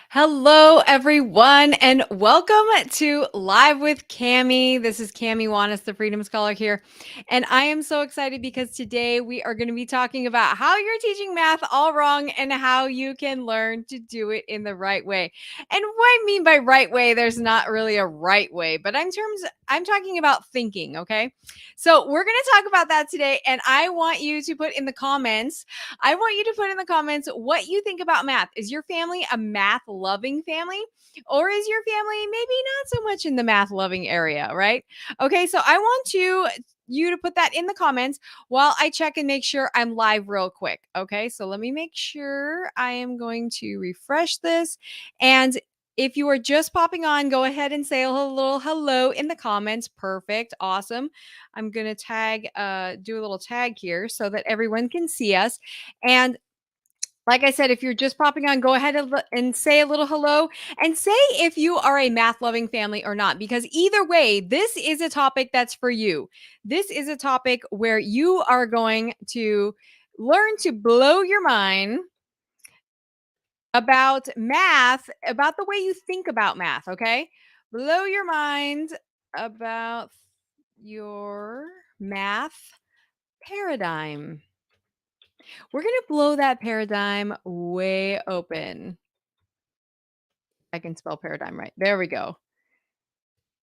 Hello, everyone, and welcome to Live with Cami. This is Cami Wanis, the Freedom Scholar here, and I am so excited because today we are going to be talking about how you're teaching math all wrong and how you can learn to do it in the right way. And what I mean by right way, there's not really a right way, but I'm talking about thinking. Okay, so we're going to talk about that today, and I want you to put in the comments what you think about math. Is your family a math loving family? Or is your family maybe not so much in the math loving area, right? Okay, so I want you to put that in the comments while I check and make sure I'm live real quick. Okay, so let me make sure. I am going to refresh this. And if you are just popping on, go ahead and say a little hello in the comments. Perfect. Awesome. I'm going to do a little tag here so that everyone can see us. And like I said, if you're just popping on, go ahead and say a little hello and say if you are a math loving family or not, because either way, this is a topic that's for you. This is a topic where you are going to learn to blow your mind about math, about the way you think about math. Okay. Blow your mind about your math paradigm. We're going to blow that paradigm way open. I can spell paradigm right. There we go.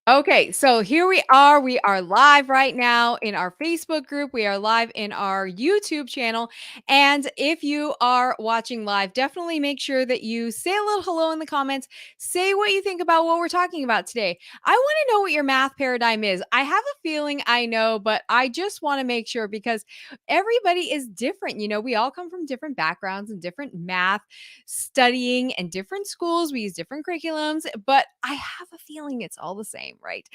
Okay, so here we are. We are live right now in our Facebook group. We are live in our YouTube channel. And if you are watching live, definitely make sure that you say a little hello in the comments. Say what you think about what we're talking about today. I want to know what your math paradigm is. I have a feeling I know, but I just want to make sure because everybody is different. We all come from different backgrounds and different math studying and different schools. We use different curriculums, but I have a feeling it's all the same, right?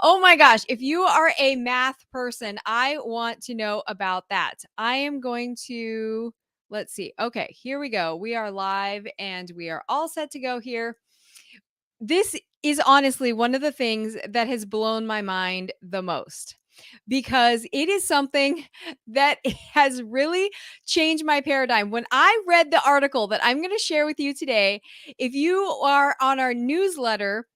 Oh my gosh. If you are a math person, I want to know about that. I am going to, let's see. Okay, here we go. We are live and we are all set to go here. This is honestly one of the things that has blown my mind the most because it is something that has really changed my paradigm. When I read the article that I'm going to share with you today, if you are on our newsletter,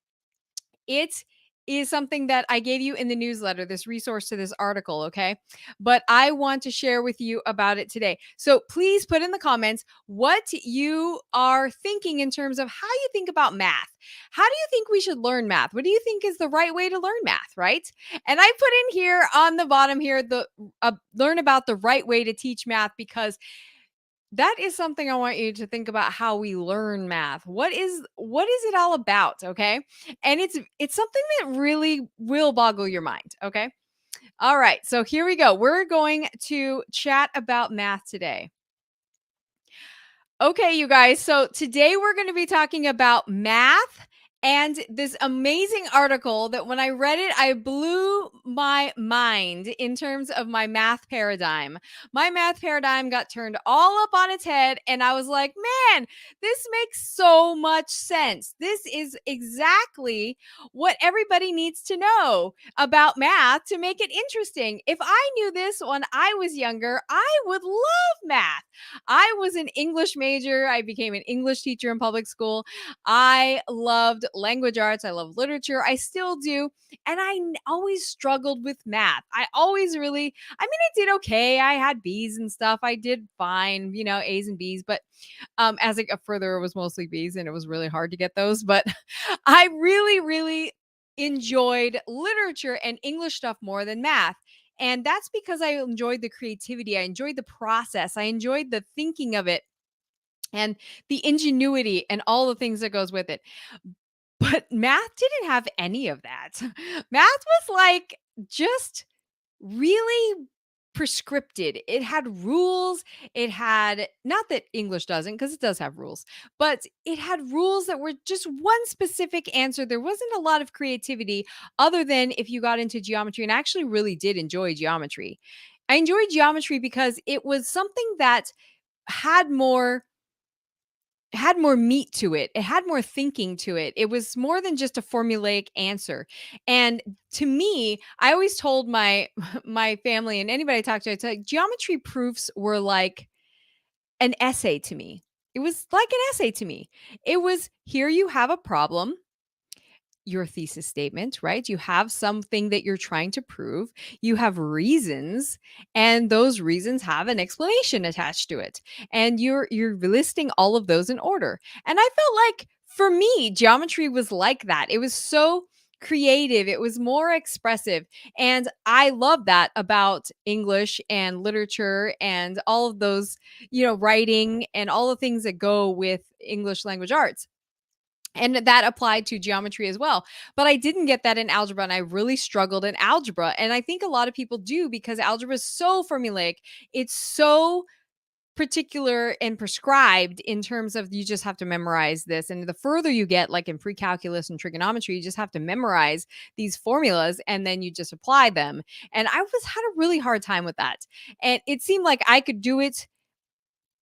it is something that I gave you in the newsletter, this resource to this article, okay? But I want to share with you about it today. So please put in the comments what you are thinking in terms of how you think about math. How do you think we should learn math? What do you think is the right way to learn math, right? And I put in here on the bottom here the learn about the right way to teach math because that is something I want you to think about how we learn math. What is it all about, okay? And it's something that really will boggle your mind, okay? All right. So here we go. We're going to chat about math today. Okay, you guys. So today we're going to be talking about math and this amazing article that when I read it, I blew my mind in terms of my math paradigm. My math paradigm got turned all up on its head, and I was like, man, this makes so much sense. This is exactly what everybody needs to know about math to make it interesting. If I knew this when I was younger, I would love math. I was an English major. I became an English teacher in public school. I loved language arts. I love literature. I still do. And always struggled with math. I did okay. I had B's and stuff. I did fine, A's and B's. But as I got further, it was mostly B's and it was really hard to get those. But I really, really enjoyed literature and English stuff more than math. And that's because I enjoyed the creativity. I enjoyed the process. I enjoyed the thinking of it and the ingenuity and all the things that goes with it. But math didn't have any of that. Math was like just really prescripted. It had rules. It had, not that English doesn't, because it does have rules, but it had rules that were just one specific answer. There wasn't a lot of creativity other than if you got into geometry, and I actually really did enjoy geometry. I enjoyed geometry because it was something that had more had more meat to it. It had more thinking to it. It was more than just a formulaic answer. And to me, I always told my my family and anybody I talked to, it's like geometry proofs were like an essay to me. It was like an essay to me. It was, here you have a problem, your thesis statement, right? You have something that you're trying to prove. You have reasons, and those reasons have an explanation attached to it. And you're listing all of those in order. And I felt like for me, geometry was like that. It was so creative, it was more expressive. And I love that about English and literature and all of those, writing and all the things that go with English language arts, and that applied to geometry as well. But I didn't get that in algebra, and I really struggled in algebra. And I think a lot of people do, because algebra is so formulaic. It's so particular and prescribed in terms of, you just have to memorize this. And the further you get, like in pre-calculus and trigonometry, you just have to memorize these formulas and then you just apply them. And I was had a really hard time with that. And it seemed like I could do it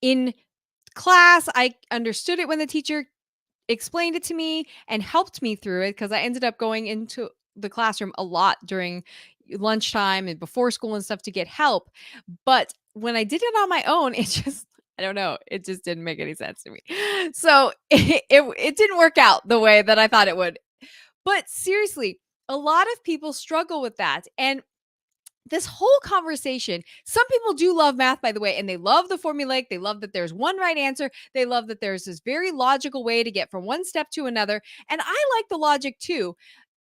in class. I understood it when the teacher explained it to me and helped me through it, because I ended up going into the classroom a lot during lunchtime and before school and stuff to get help. But when I did it on my own, it just, I don't know, it just didn't make any sense to me. So it didn't work out the way that I thought it would. But seriously, a lot of people struggle with that. And this whole conversation, some people do love math, by the way, and they love the formulaic. They love that there's one right answer. They love that there's this very logical way to get from one step to another. And I like the logic too,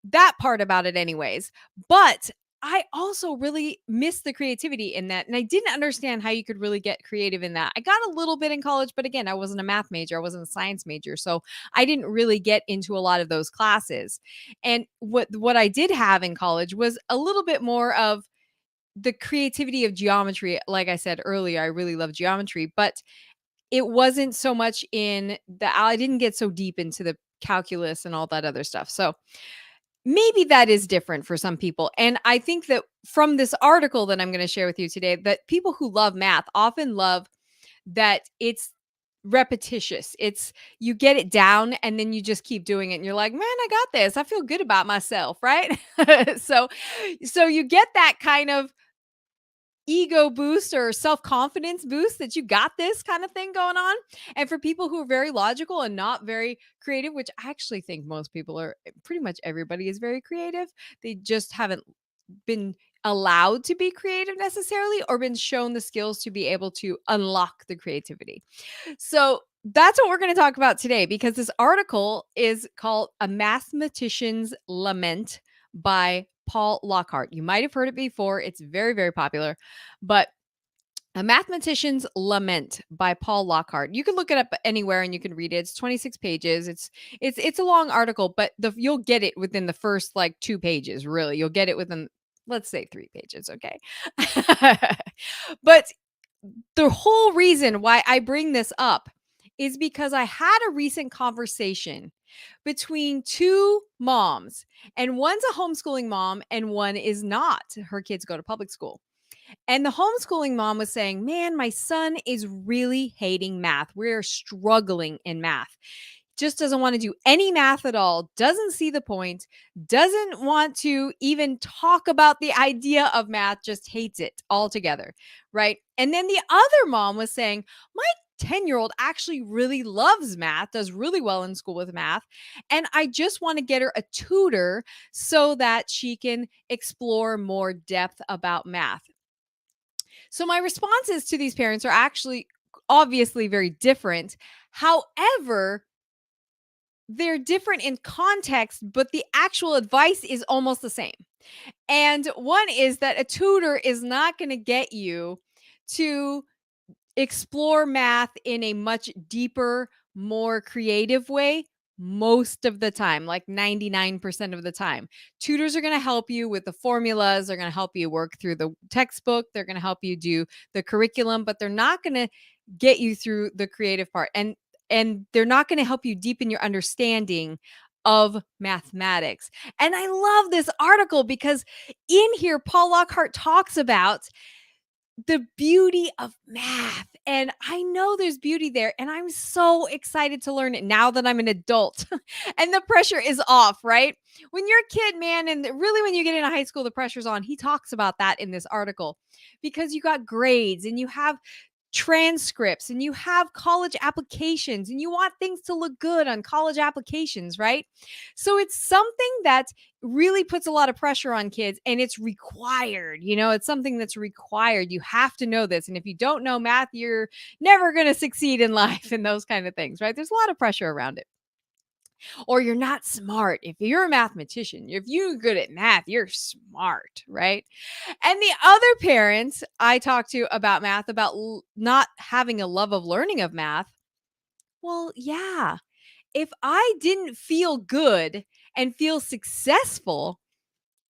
that part about it, anyways. But I also really miss the creativity in that. And I didn't understand how you could really get creative in that. I got a little bit in college, but again, I wasn't a math major, I wasn't a science major. So I didn't really get into a lot of those classes. And what I did have in college was a little bit more of the creativity of geometry. Like I said earlier, I really love geometry, but it wasn't so much in the, I didn't get so deep into the calculus and all that other stuff. So maybe that is different for some people. And I think that from this article that I'm going to share with you today, that people who love math often love that it's repetitious. It's, you get it down and then you just keep doing it and you're like, "Man, I got this. I feel good about myself," right? so so you get that kind of ego boost or self-confidence boost that you got this kind of thing going on. And for people who are very logical and not very creative, which I actually think most people are, pretty much everybody is very creative. They just haven't been allowed to be creative necessarily, or been shown the skills to be able to unlock the creativity. So that's what we're going to talk about today, because this article is called A Mathematician's Lament by Paul Lockhart. You might have heard it before. It's very, very popular. But A Mathematician's Lament by Paul Lockhart. You can look it up anywhere and you can read it. It's 26 pages. It's a long article, but you'll get it within the first like 2 pages, really. You'll get it within, let's say, 3 pages, okay? But the whole reason why I bring this up is because I had a recent conversation between 2 moms, and one's a homeschooling mom and one is not. Her kids go to public school. And the homeschooling mom was saying, "Man, my son is really hating math. We're struggling in math. Just doesn't want to do any math at all, doesn't see the point, doesn't want to even talk about the idea of math, just hates it altogether." Right. And then the other mom was saying, "My 10-year-old actually really loves math, does really well in school with math. And I just want to get her a tutor so that she can explore more depth about math." So my responses to these parents are actually obviously very different. However, they're different in context, but the actual advice is almost the same. And one is that a tutor is not going to get you to explore math in a much deeper, more creative way most of the time, like 99% of the time. Tutors are going to help you with the formulas, they're going to help you work through the textbook, they're going to help you do the curriculum, but they're not going to get you through the creative part. And they're not going to help you deepen your understanding of mathematics. And I love this article because in here Paul Lockhart talks about the beauty of math. And I know there's beauty there. And I'm so excited to learn it now that I'm an adult and the pressure is off, right? When you're a kid, man, and really when you get into high school, the pressure's on. He talks about that in this article because you got grades and you have transcripts and you have college applications and you want things to look good on college applications, right? So it's something that really puts a lot of pressure on kids and it's required. It's something that's required. You have to know this. And if you don't know math, you're never going to succeed in life and those kind of things, right? There's a lot of pressure around it. Or you're not smart. If you're a mathematician, if you're good at math, you're smart, right? And the other parents I talk to about math, about not having a love of learning of math, well, yeah. If I didn't feel good and feel successful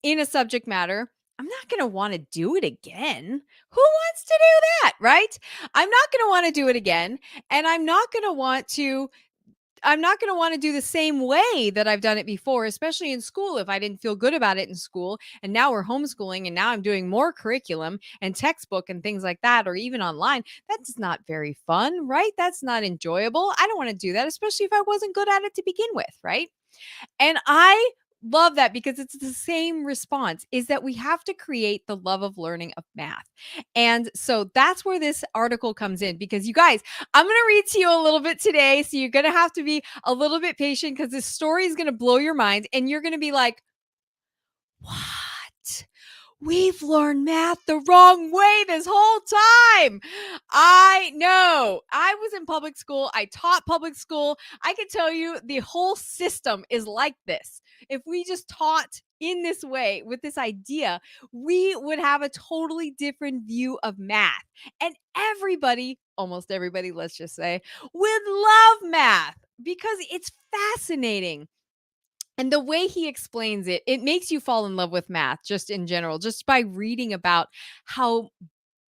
in a subject matter, I'm not going to want to do it again. Who wants to do that, right? I'm not going to want to do it again. And I'm not going to want to do the same way that I've done it before, especially in school. If I didn't feel good about it in school and now we're homeschooling and now I'm doing more curriculum and textbook and things like that, or even online, that's not very fun, right? That's not enjoyable. I don't want to do that, especially if I wasn't good at it to begin with, right? And I love that because it's the same response, is that we have to create the love of learning of math. And so that's where this article comes in, because you guys, I'm going to read to you a little bit today. So you're going to have to be a little bit patient because this story is going to blow your mind and you're going to be like, what? We've learned math the wrong way this whole time. I know. I was in public school. I taught public school. I can tell you the whole system is like this. If we just taught in this way with this idea, we would have a totally different view of math. And everybody, almost everybody, let's just say, would love math because it's fascinating. And the way he explains it, it makes you fall in love with math just in general, just by reading about how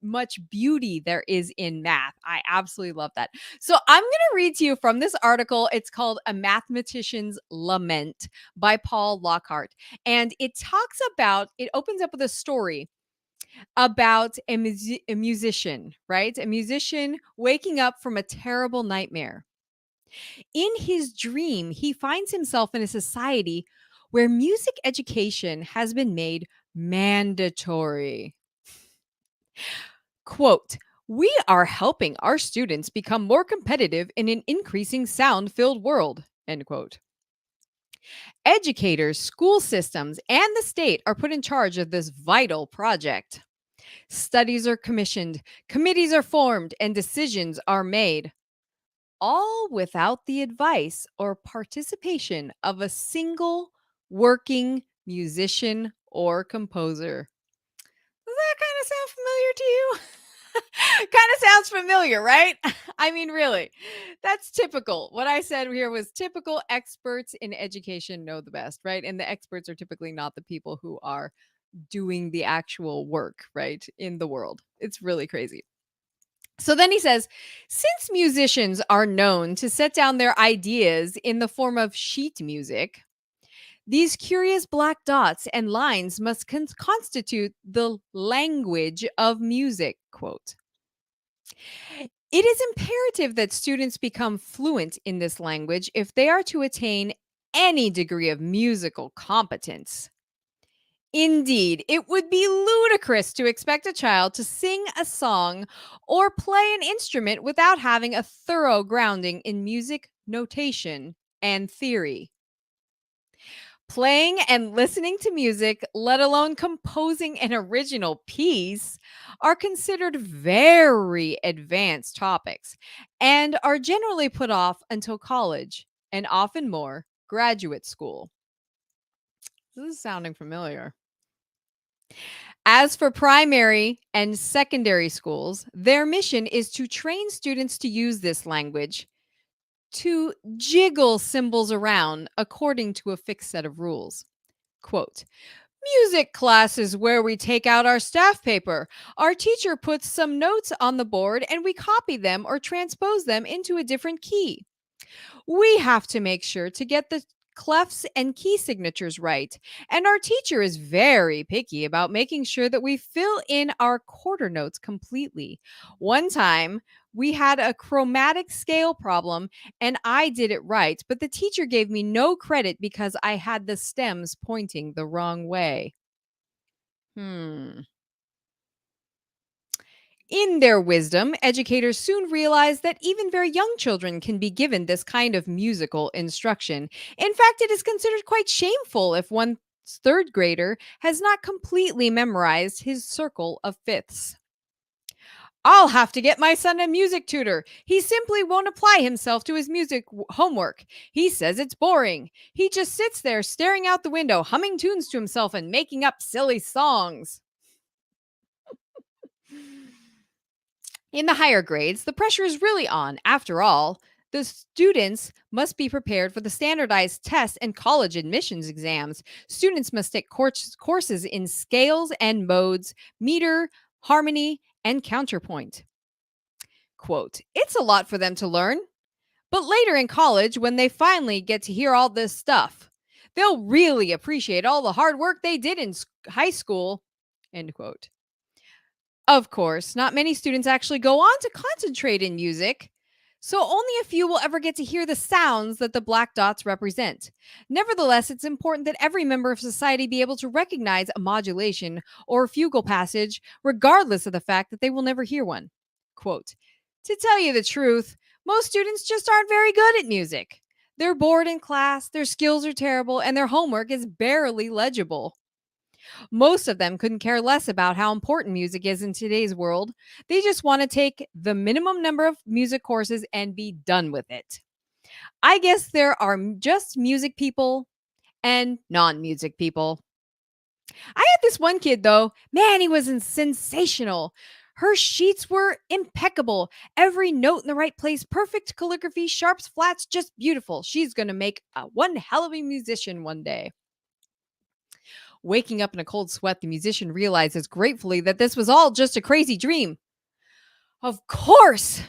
much beauty there is in math. I absolutely love that. So I'm going to read to you from this article. It's called A Mathematician's Lament by Paul Lockhart. And it opens up with a story about a musician, right? A musician waking up from a terrible nightmare. In his dream, he finds himself in a society where music education has been made mandatory. Quote, "We are helping our students become more competitive in an increasing sound filled world." End quote. Educators, school systems, and the state are put in charge of this vital project. Studies are commissioned, committees are formed, and decisions are made, all without the advice or participation of a single working musician or composer. Does that kind of sound familiar to you? Kind of sounds familiar, right? I mean, really, that's typical. What I said here was typical. Experts in education know the best, right? And the experts are typically not the people who are doing the actual work, right, in the world. It's really crazy. So then he says, since musicians are known to set down their ideas in the form of sheet music, these curious black dots and lines must constitute the language of music. Quote, "It is imperative that students become fluent in this language if they are to attain any degree of musical competence. Indeed, it would be ludicrous to expect a child to sing a song or play an instrument without having a thorough grounding in music notation and theory. Playing and listening to music, let alone composing an original piece, are considered very advanced topics and are generally put off until college and often more graduate school." This is sounding familiar. As for primary and secondary schools, their mission is to train students to use this language, to jiggle symbols around according to a fixed set of rules. Quote, "Music class is where we take out our staff paper. Our teacher puts some notes on the board and we copy them or transpose them into a different key. We have to make sure to get the clefs and key signatures right, and our teacher is very picky about making sure that we fill in our quarter notes completely. One time, we had a chromatic scale problem and I did it right, but the teacher gave me no credit because I had the stems pointing the wrong way." Hmm. In their wisdom, educators soon realized that even very young children can be given this kind of musical instruction. In fact, it is considered quite shameful if one third grader has not completely memorized his circle of fifths. I'll have to get my son a music tutor. He simply won't apply himself to his homework. He says it's boring. He just sits there staring out the window, humming tunes to himself and making up silly songs. In the higher grades, the pressure is really on. After all, the students must be prepared for the standardized tests and college admissions exams. Students must take courses in scales and modes, meter, harmony, and counterpoint. Quote, it's a lot for them to learn, but later in college, when they finally get to hear all this stuff, they'll really appreciate all the hard work they did in high school. End quote. Of course, not many students actually go on to concentrate in music, so only a few will ever get to hear the sounds that the black dots represent. Nevertheless, it's important that every member of society be able to recognize a modulation or a fugal passage, regardless of the fact that they will never hear one. Quote, to tell you the truth, most students just aren't very good at music. They're bored in class, their skills are terrible, and their homework is barely legible. Most of them couldn't care less about how important music is in today's world. They just want to take the minimum number of music courses and be done with it. I guess there are just music people and non music people. I had this one kid, though. Man, he was sensational. Her sheets were impeccable. Every note in the right place, perfect calligraphy, sharps, flats, just beautiful. She's going to make one hell of a musician one day. Waking up in a cold sweat, the musician realizes gratefully that this was all just a crazy dream. Of course,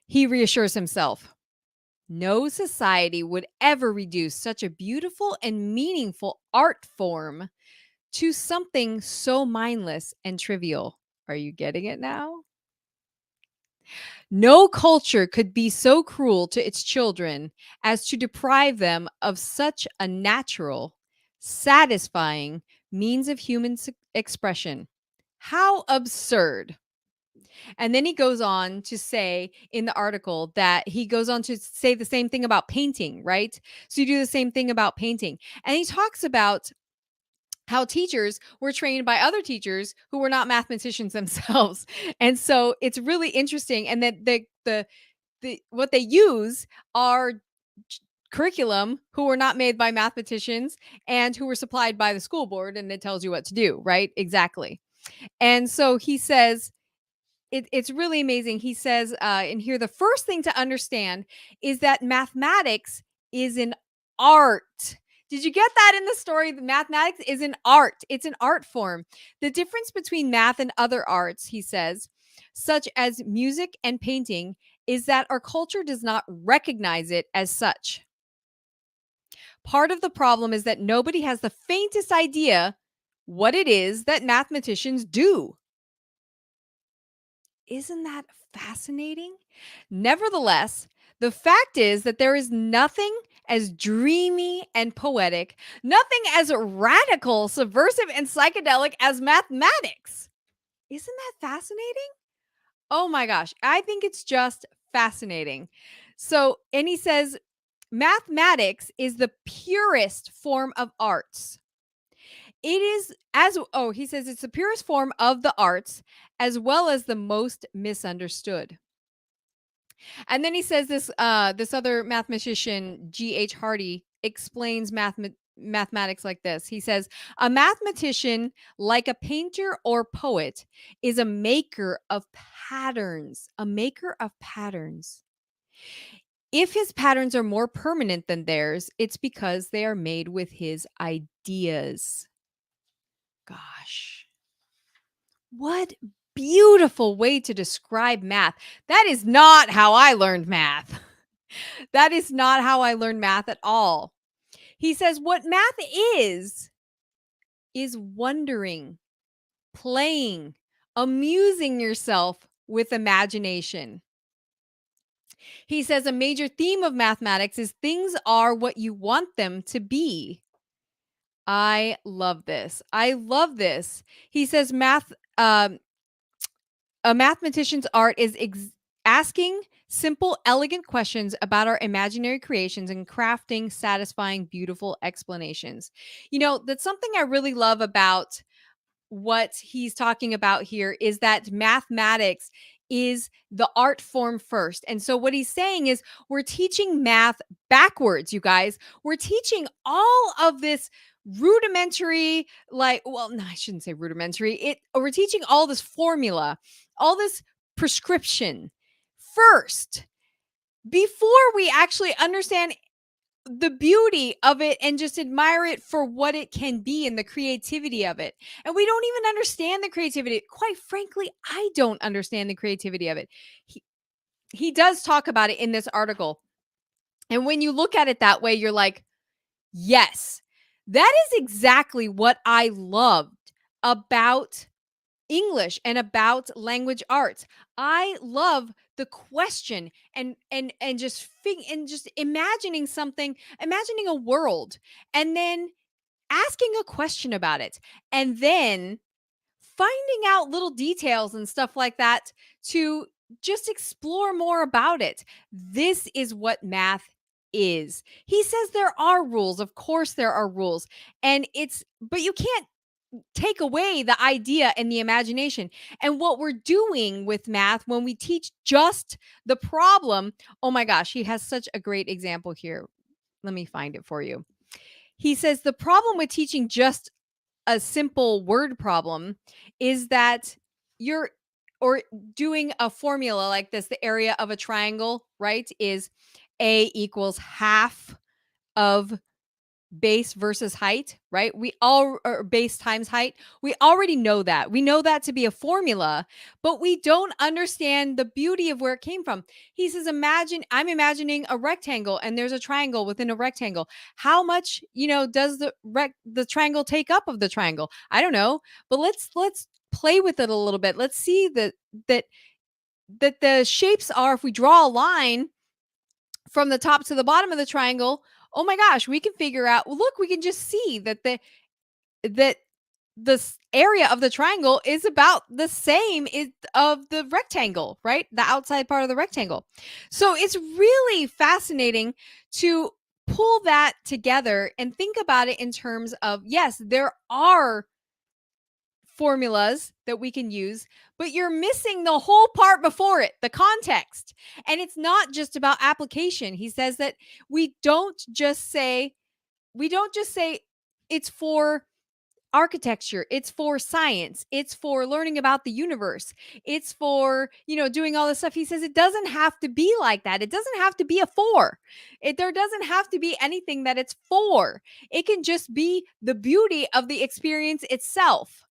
he reassures himself. No society would ever reduce such a beautiful and meaningful art form to something so mindless and trivial. Are you getting it now? No culture could be so cruel to its children as to deprive them of such a natural, satisfying means of human expression. How absurd. And then he goes on to say in the article that he goes on to say the same thing about painting, right? So you do the same thing about painting. And he talks about how teachers were trained by other teachers who were not mathematicians themselves. And so it's really interesting. And that the what they use are curriculum who were not made by mathematicians and who were supplied by the school board, and it tells you what to do, right? Exactly. And so he says it's really amazing. He says in here, the first thing to understand is that mathematics is an art. Did you get that in the story? The mathematics is an art. It's an art form. The difference between math and other arts, he says, such as music and painting, is that our culture does not recognize it as such. Part of the problem is that nobody has the faintest idea what it is that mathematicians do. Isn't that fascinating? Nevertheless, the fact is that there is nothing as dreamy and poetic, nothing as radical, subversive, and psychedelic as mathematics. Isn't that fascinating? Oh my gosh. I think it's just fascinating. So, and he says, mathematics is the purest form of arts. It is he says it's the purest form of the arts as well as the most misunderstood. And then he says this other mathematician G.H. Hardy explains mathematics like this. He says, a mathematician, like a painter or poet, is a maker of patterns, a maker of patterns. If his patterns are more permanent than theirs, it's because they are made with his ideas. Gosh. What beautiful way to describe math. That is not how I learned math. That is not how I learned math at all. He says what math is wondering, playing, amusing yourself with imagination. He says a major theme of mathematics is things are what you want them to be. I love this. I love this. He says math A mathematician's art is asking simple, elegant questions about our imaginary creations and crafting satisfying, beautiful explanations. That's something I really love about what he's talking about here is that mathematics is the art form first. And so what he's saying is we're teaching math backwards, you guys. We're teaching all of this rudimentary, like, well, no, I shouldn't say rudimentary. We're teaching all this formula, all this prescription first before we actually understand the beauty of it and just admire it for what it can be and the creativity of it. And we don't even understand the creativity. Quite frankly, I don't understand the creativity of it. He, he does talk about it in this article. And when you look at it that way, you're like, yes, that is exactly what I loved about English and about language arts. I love the question and just imagining something, imagining a world and then asking a question about it and then finding out little details and stuff like that to just explore more about it. This is what math is. He says there are rules. Of course there are rules. But you can't take away the idea and the imagination. And what we're doing with math when we teach just the problem, oh my gosh, he has such a great example here. Let me find it for you. He says the problem with teaching just a simple word problem is that you're or doing a formula like this, the area of a triangle, right, is a equals half of base versus height, right? We all or base times height. We already know that. We know that to be a formula, but we don't understand the beauty of where it came from. He says, I'm imagining a rectangle and there's a triangle within a rectangle. How much, does the triangle take up of the triangle? I don't know, but let's play with it a little bit. Let's see that that the shapes are if we draw a line from the top to the bottom of the triangle, oh my gosh, we can figure out, well, look, we can just see that this area of the triangle is about the same of the rectangle, right? The outside part of the rectangle. So it's really fascinating to pull that together and think about it in terms of, yes, there are formulas that we can use, but you're missing the whole part before it, the context. And it's not just about application. He says that we don't just say, we don't just say it's for architecture, it's for science, it's for learning about the universe, it's for, doing all this stuff. He says it doesn't have to be like that. It doesn't have to be a for. There doesn't have to be anything that it's for. It can just be the beauty of the experience itself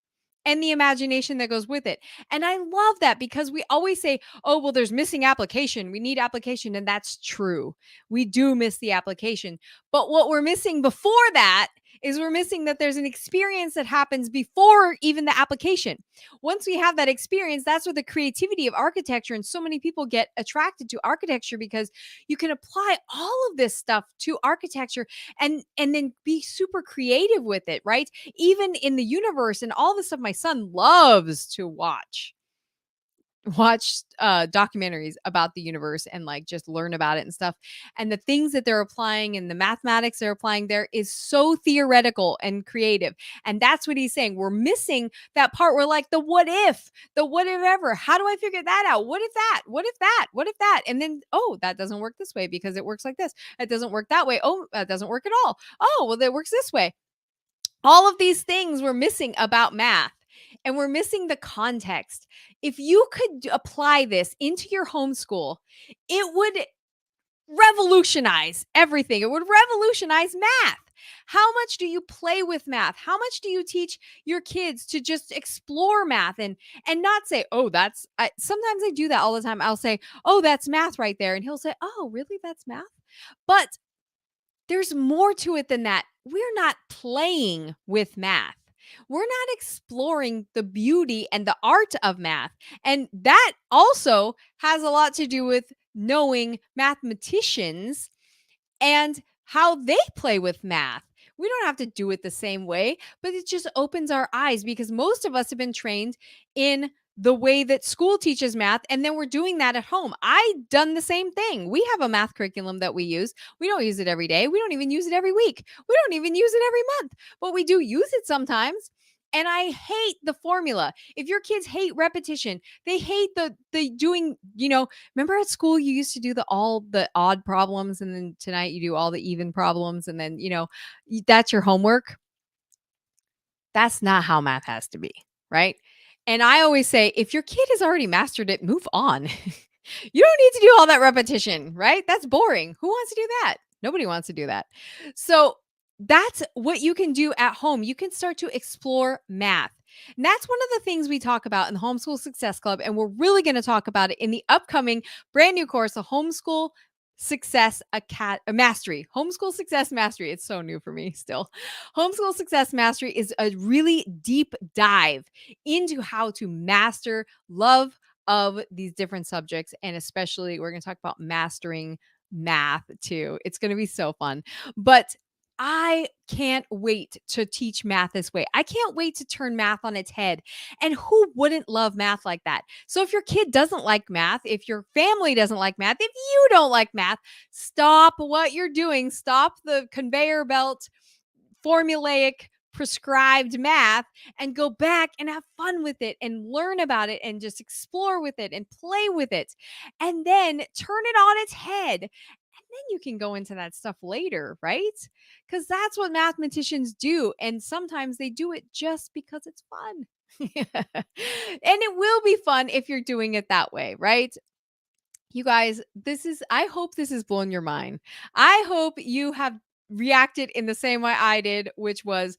and the imagination that goes with it. And I love that because we always say, oh, well, there's missing application. We need application. And that's true. We do miss the application. But what we're missing before that is we're missing that there's an experience that happens before even the application. Once we have that experience, that's where the creativity of architecture, and so many people get attracted to architecture because you can apply all of this stuff to architecture and then be super creative with it, right? Even in the universe and all the stuff my son loves to watch documentaries about the universe and like just learn about it and stuff. And the things that they're applying and the mathematics they're applying there is so theoretical and creative. And that's what he's saying. We're missing that part where like the what if ever, how do I figure that out? What if that, what if that? And then, oh, that doesn't work this way because it works like this. It doesn't work that way. Oh, that doesn't work at all. Oh, well, that works this way. All of these things we're missing about math, and we're missing the context. If you could apply this into your homeschool, it would revolutionize everything. It would revolutionize math. How much do you play with math? How much do you teach your kids to just explore math and not say, "Oh, sometimes I do that all the time. I'll say, "Oh, that's math right there." And he'll say, "Oh, really? That's math?" But there's more to it than that. We're not playing with math. We're not exploring the beauty and the art of math. And that also has a lot to do with knowing mathematicians and how they play with math. We don't have to do it the same way, but it just opens our eyes because most of us have been trained in the way that school teaches math, and then we're doing that at home. I done the same thing. We have a math curriculum that we use. We don't use it every day. We don't even use it every week. We don't even use it every month, but we do use it sometimes. And I hate the formula. If your kids hate repetition, they hate the doing, remember at school you used to do the odd problems, and then tonight you do all the even problems, and then, that's your homework. That's not how math has to be, right? And I always say, if your kid has already mastered it, move on. You don't need to do all that repetition, right? That's boring. Who wants to do that? Nobody wants to do that. So that's what you can do at home. You can start to explore math. And that's one of the things we talk about in the Homeschool Success Club. And we're really going to talk about it in the upcoming brand new course, the Homeschool Mastery. Homeschool Success Mastery. It's so new for me still. Homeschool Success Mastery is a really deep dive into how to master love of these different subjects. And especially, we're going to talk about mastering math too. It's going to be so fun. But I can't wait to teach math this way. I can't wait to turn math on its head. And who wouldn't love math like that? So if your kid doesn't like math, if your family doesn't like math, if you don't like math, stop what you're doing. Stop the conveyor belt, formulaic, prescribed math, and go back and have fun with it and learn about it and just explore with it and play with it. And then turn it on its head. And then you can go into that stuff later, right? Because that's what mathematicians do. And sometimes they do it just because it's fun. And it will be fun if you're doing it that way, right? You guys, I hope this is blowing your mind. I hope you have reacted in the same way I did, which was,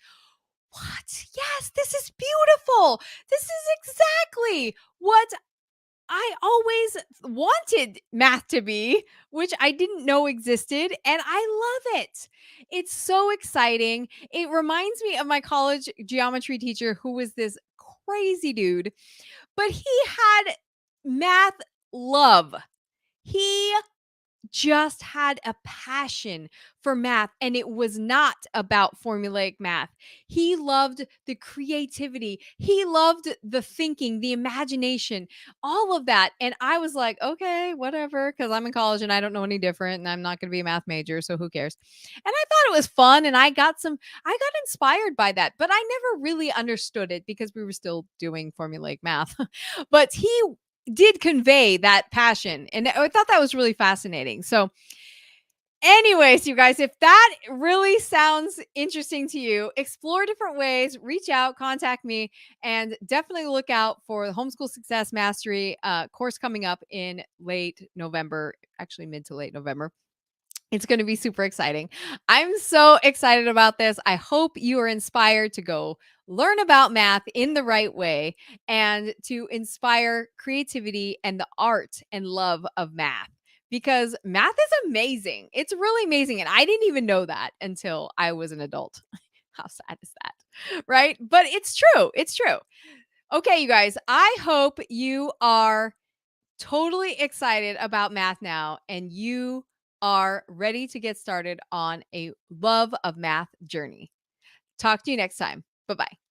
what? Yes, this is beautiful. This is exactly what I always wanted math to be, which I didn't know existed. And I love it. It's so exciting. It reminds me of my college geometry teacher, who was this crazy dude, but he had math love. He just had a passion for math, and it was not about formulaic math. He loved the creativity. He loved the thinking, the imagination, all of that. And I was like, okay, whatever, because I'm in college and I don't know any different, and I'm not going to be a math major, so who cares? And I thought it was fun, and I got inspired by that, but I never really understood it because we were still doing formulaic math. But he did convey that passion. And I thought that was really fascinating. So, anyways, you guys, if that really sounds interesting to you, explore different ways, reach out, contact me, and definitely look out for the Homeschool Success Mastery course coming up in late November, actually mid to late November. It's going to be super exciting. I'm so excited about this. I hope you are inspired to go learn about math in the right way and to inspire creativity and the art and love of math, because math is amazing. It's really amazing. And I didn't even know that until I was an adult. How sad is that? Right? But it's true. It's true. Okay, you guys, I hope you are totally excited about math now, and you are ready to get started on a love of math journey. Talk to you next time. Bye bye.